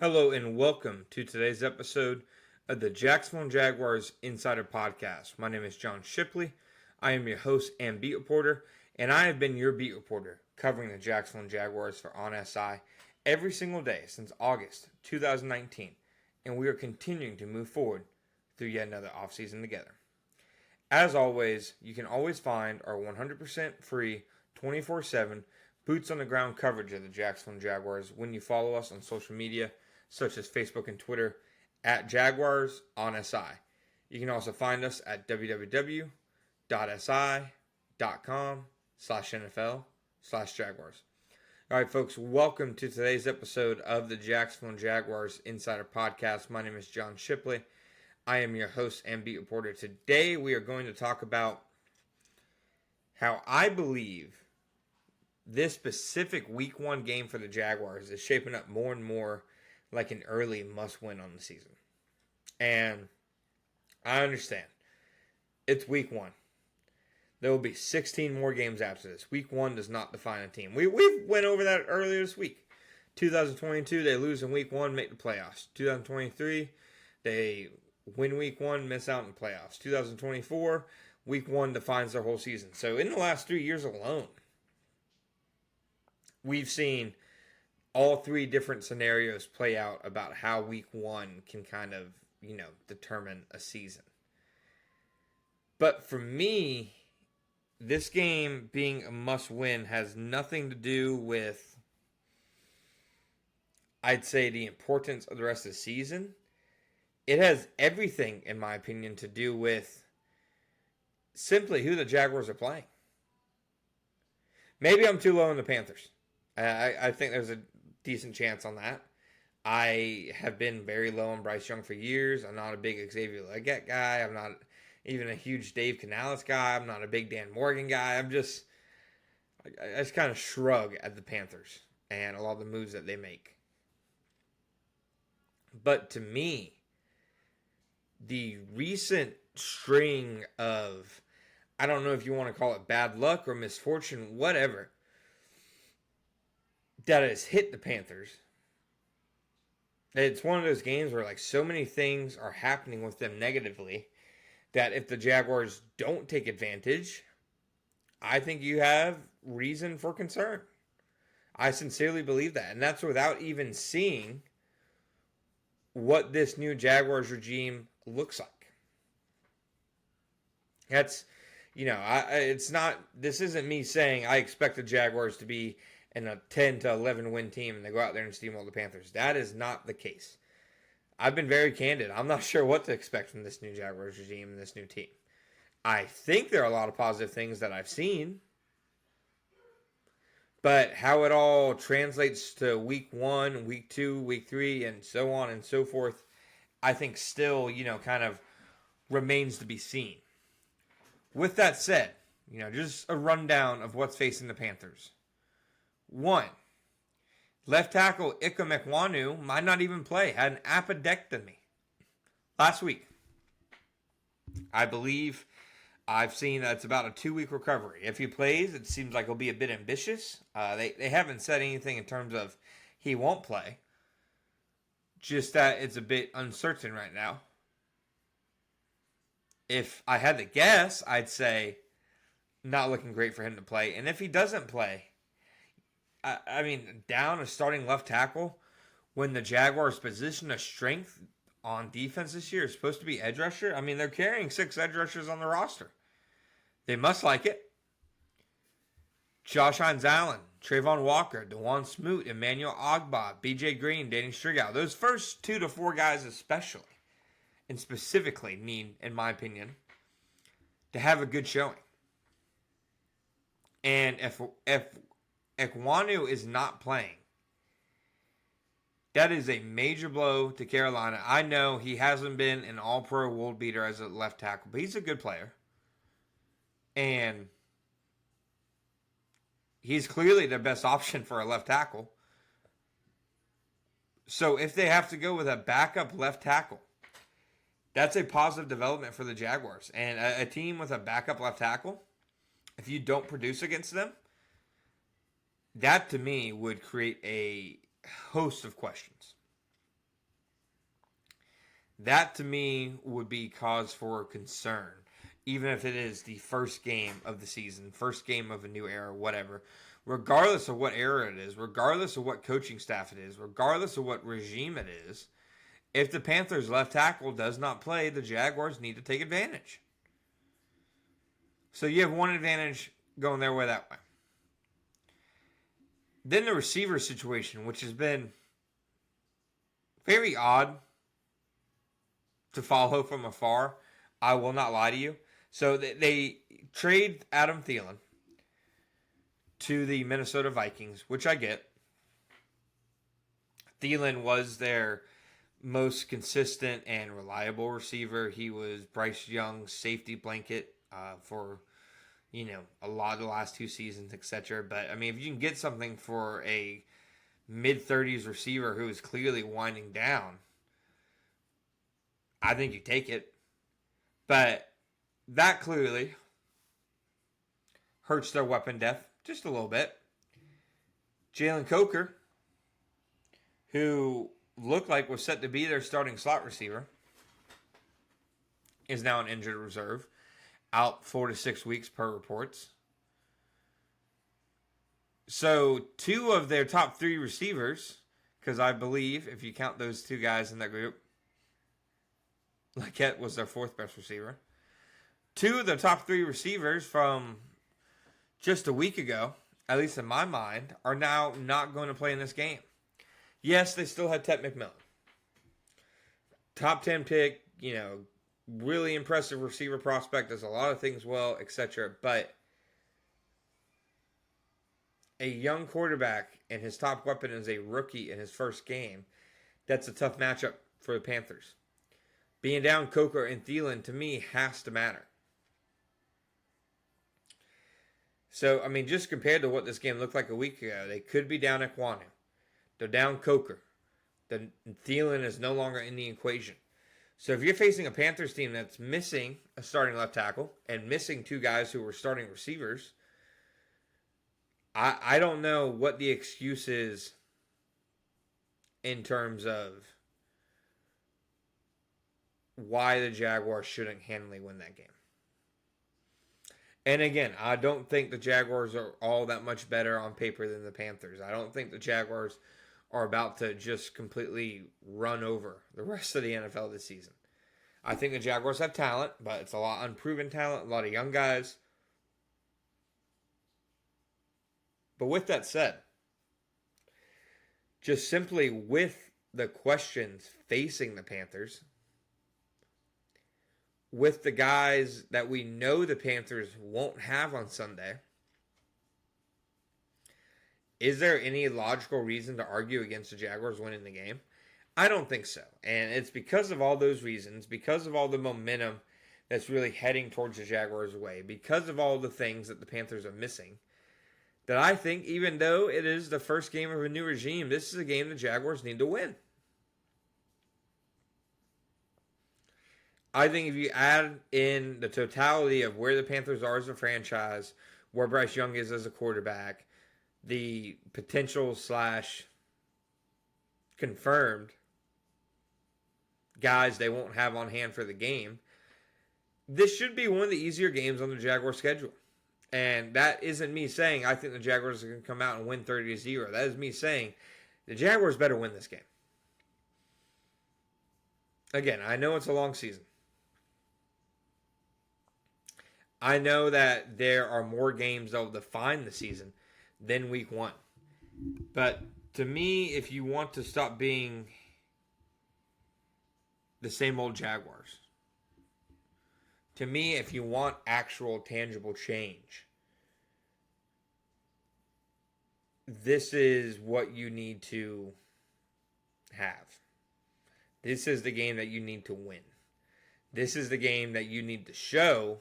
Hello and welcome to today's episode of the Jacksonville Jaguars Insider Podcast. My name is John Shipley. I am your host and beat reporter, and I have been your beat reporter covering the Jacksonville Jaguars for On SI every single day since August 2019, and we are continuing to move forward through yet another offseason together. As always, you can always find our 100% free 24/7 boots on the ground coverage of the Jacksonville Jaguars when you follow us on social media such as Facebook and Twitter at Jaguars on SI. You can also find us at www.si.com/NFL/Jaguars. All right, folks, welcome to today's episode of the Jacksonville Jaguars Insider Podcast. My name is John Shipley. I am your host and beat reporter. Today we are going to talk about how I believe this specific Week 1 game for the Jaguars is shaping up more and more like an early must-win on the season. And I understand. It's Week 1. There will be 16 more games after this. Week 1 does not define a team. We went over that earlier this week. 2022, they lose in Week 1, make the playoffs. 2023, they win Week 1, miss out in the playoffs. 2024, Week 1 defines their whole season. So in the last 3 years alone, we've seen all three different scenarios play out about how Week 1 can kind of, determine a season. But for me, this game being a must-win has nothing to do with, I'd say, the importance of the rest of the season. It has everything, in my opinion, to do with simply who the Jaguars are playing. Maybe I'm too low on the Panthers. I think there's a decent chance on that. I have been very low on Bryce Young for years. I'm not a big Xavier Legette guy. I'm not even a huge Dave Canales guy. I'm not a big Dan Morgan guy. I just kind of shrug at the Panthers and a lot of the moves that they make. But to me, the recent string of, I don't know if you want to call it bad luck or misfortune, whatever, that has hit the Panthers. It's one of those games where so many things are happening with them negatively that if the Jaguars don't take advantage, I think you have reason for concern. I sincerely believe that. And that's without even seeing what this new Jaguars regime looks like. That's, it's not, this isn't me saying I expect the Jaguars to be in a 10 to 11 win team and they go out there and steamroll the Panthers. That is not the case. I've been very candid. I'm not sure what to expect from this new Jaguars regime and this new team. I think there are a lot of positive things that I've seen. But how it all translates to Week 1, Week 2, Week 3, and so on and so forth, I think still, kind of remains to be seen. With that said, just a rundown of what's facing the Panthers. 1, left tackle Ika Mekwonu might not even play. Had an appendectomy last week. I believe I've seen that it's about a 2-week recovery. If he plays, it seems like he'll be a bit ambitious. They haven't said anything in terms of he won't play. Just that it's a bit uncertain right now. If I had to guess, I'd say not looking great for him to play. And if he doesn't play, down a starting left tackle when the Jaguars' position of strength on defense this year is supposed to be edge rusher. They're carrying 6 edge rushers on the roster. They must like it. Josh Hines-Allen, Trayvon Walker, Dewan Smoot, Emmanuel Ogbah, BJ Green, Danny Strigow. Those first 2 to 4 guys especially, and specifically need, in my opinion, to have a good showing. And if Ekwonu is not playing, that is a major blow to Carolina. I know he hasn't been an all-pro world beater as a left tackle, but he's a good player. And he's clearly the best option for a left tackle. So if they have to go with a backup left tackle, that's a positive development for the Jaguars. And a team with a backup left tackle, if you don't produce against them, that to me would create a host of questions. That to me would be cause for concern. Even if it is the first game of the season, first game of a new era, whatever. Regardless of what era it is, regardless of what coaching staff it is, regardless of what regime it is, if the Panthers' left tackle does not play, the Jaguars need to take advantage. So you have one advantage going their way that way. Then the receiver situation, which has been very odd to follow from afar. I will not lie to you. So they trade Adam Thielen to the Minnesota Vikings, which I get. Thielen was their most consistent and reliable receiver. He was Bryce Young's safety blanket for, a lot of the last 2 seasons, etc. But, I mean, if you can get something for a mid-30s receiver who is clearly winding down, I think you take it. But that clearly hurts their weapon depth just a little bit. Jalen Coker, who looked like was set to be their starting slot receiver, is now an injured reserve, out 4 to 6 weeks per reports. So 2 of their top 3 receivers, because I believe if you count those 2 guys in that group, Laquette was their 4th best receiver. 2 of the top 3 receivers from just a week ago, at least in my mind, are now not going to play in this game. Yes, they still had Ted McMillan. Top 10 pick, really impressive receiver prospect, does a lot of things well, etc. But a young quarterback and his top weapon is a rookie in his first game, that's a tough matchup for the Panthers. Being down Coker and Thielen, to me, has to matter. So, I mean, just compared to what this game looked like a week ago, they could be down Ekwonu. They're down Coker. The Thielen is no longer in the equation. So if you're facing a Panthers team that's missing a starting left tackle and missing 2 guys who were starting receivers, I don't know what the excuse is in terms of why the Jaguars shouldn't handily win that game. And again, I don't think the Jaguars are all that much better on paper than the Panthers. I don't think the Jaguars are about to just completely run over the rest of the NFL this season. I think the Jaguars have talent, but it's a lot of unproven talent, a lot of young guys. But with that said, just simply with the questions facing the Panthers, with the guys that we know the Panthers won't have on Sunday, is there any logical reason to argue against the Jaguars winning the game? I don't think so. And it's because of all those reasons, because of all the momentum that's really heading towards the Jaguars' way, because of all the things that the Panthers are missing, that I think even though it is the first game of a new regime, this is a game the Jaguars need to win. I think if you add in the totality of where the Panthers are as a franchise, where Bryce Young is as a quarterback, the potential / confirmed guys they won't have on hand for the game, this should be one of the easier games on the Jaguars' schedule. And that isn't me saying I think the Jaguars are going to come out and win 30-0. That is me saying the Jaguars better win this game. Again, I know it's a long season. I know that there are more games that will define the season than week 1. But to me, if you want to stop being the same old Jaguars, to me, if you want actual tangible change, this is what you need to have. This is the game that you need to win. This is the game that you need to show.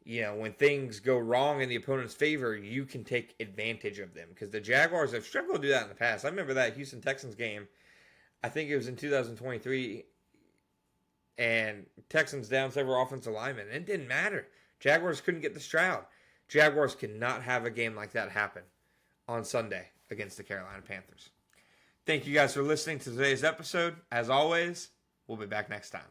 When things go wrong in the opponent's favor, you can take advantage of them. Because the Jaguars have struggled to do that in the past. I remember that Houston Texans game. I think it was in 2023. And Texans down several offensive linemen. And it didn't matter. Jaguars couldn't get the Stroud. Jaguars cannot have a game like that happen on Sunday against the Carolina Panthers. Thank you guys for listening to today's episode. As always, We'll be back next time.